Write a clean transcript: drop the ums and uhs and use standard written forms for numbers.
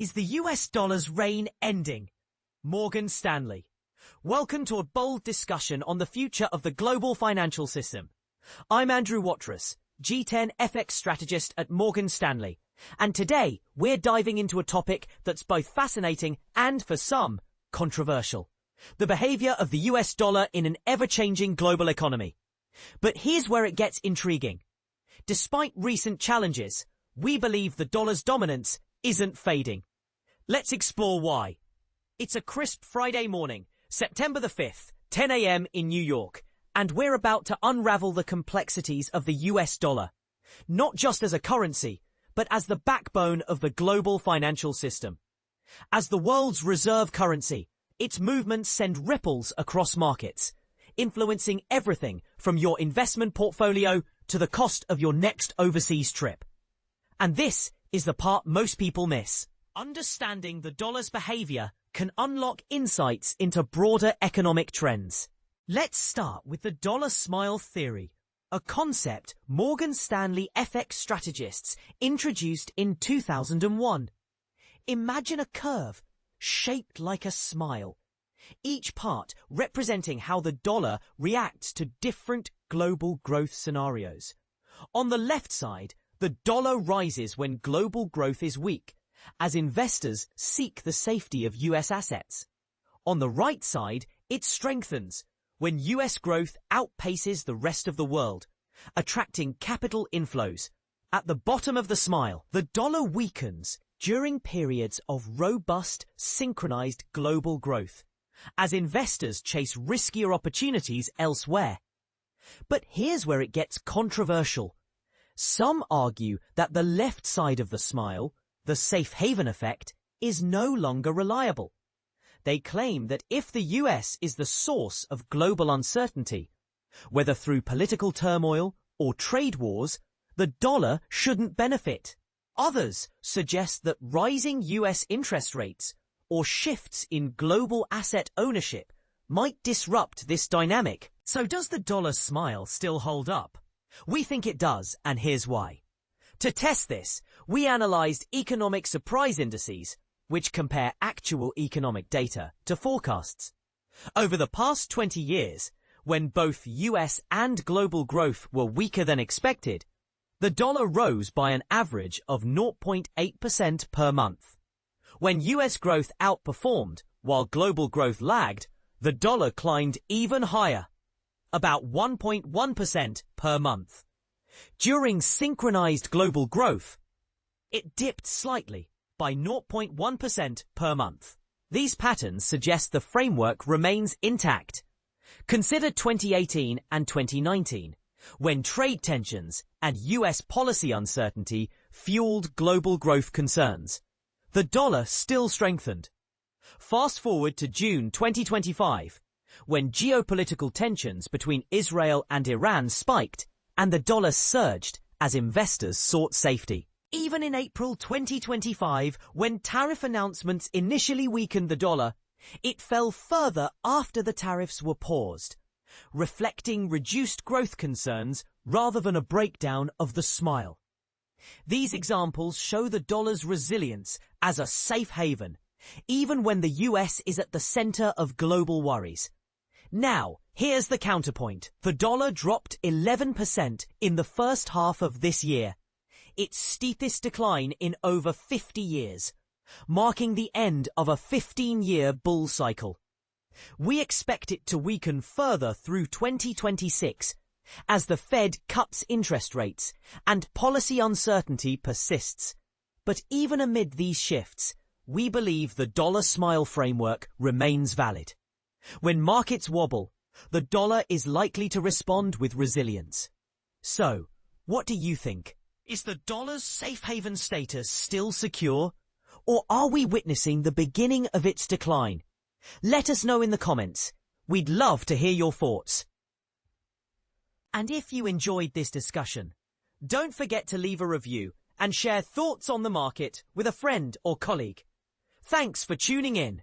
Is the US dollar's reign ending? Morgan Stanley. Welcome to a bold discussion on the future of the global financial system. I'm Andrew Watrous, G10 FX strategist at Morgan Stanley, and today we're diving into a topic that's both fascinating and, for some, controversial. The behavior of the US dollar in an ever-changing global economy. But here's where it gets intriguing. Despite recent challenges, we believe the dollar's dominance isn't fading. Let's explore why. It's a crisp Friday morning, September the 5th, 10 a.m. in New York, and we're about to unravel the complexities of the US dollar, not just as a currency, but as the backbone of the global financial system. As the world's reserve currency, its movements send ripples across markets, influencing everything from your investment portfolio to the cost of your next overseas trip. And this is the part most people miss. Understanding the dollar's behavior can unlock insights into broader economic trends. Let's start with the dollar smile theory, a concept Morgan Stanley FX strategists introduced in 2001. Imagine a curve shaped like a smile, each part representing how the dollar reacts to different global growth scenarios. On the left side, the dollar rises when global growth is weak, as investors seek the safety of US assets. On the right side, it strengthens when US growth outpaces the rest of the world, attracting capital inflows. At the bottom of the smile, the dollar weakens during periods of robust, synchronized global growth, as investors chase riskier opportunities elsewhere. But here's where it gets controversial. Some argue that the left side of the smile, the safe haven effect, is no longer reliable. They claim that if the US is the source of global uncertainty, whether through political turmoil or trade wars, the dollar shouldn't benefit. Others suggest that rising US interest rates or shifts in global asset ownership might disrupt this dynamic. So does the dollar smile still hold up? We think it does, and here's why. To test this, we analyzed economic surprise indices, which compare actual economic data to forecasts. Over the past 20 years, when both US and global growth were weaker than expected, the dollar rose by an average of 0.8% per month. When US growth outperformed while global growth lagged, the dollar climbed even higher, about 1.1% per month. During synchronized global growth, it dipped slightly by 0.1% per month. These patterns suggest the framework remains intact. Consider 2018 and 2019, when trade tensions and US policy uncertainty fueled global growth concerns. The dollar still strengthened. Fast forward to June 2025, when geopolitical tensions between Israel and Iran spiked, and the dollar surged as investors sought safety. Even in April 2025, when tariff announcements initially weakened the dollar, it fell further after the tariffs were paused, reflecting reduced growth concerns rather than a breakdown of the smile. These examples show the dollar's resilience as a safe haven, even when the US is at the center of global worries. Now, here's the counterpoint. The dollar dropped 11% in the first half of this year, its steepest decline in over 50 years, marking the end of a 15-year bull cycle. We expect it to weaken further through 2026 as the Fed cuts interest rates and policy uncertainty persists. But even amid these shifts, we believe the dollar smile framework remains valid. When markets wobble, the dollar is likely to respond with resilience. So, what do you think? Is the dollar's safe haven status still secure? Or are we witnessing the beginning of its decline? Let us know in the comments. We'd love to hear your thoughts. And if you enjoyed this discussion, don't forget to leave a review and share thoughts on the market with a friend or colleague. Thanks for tuning in.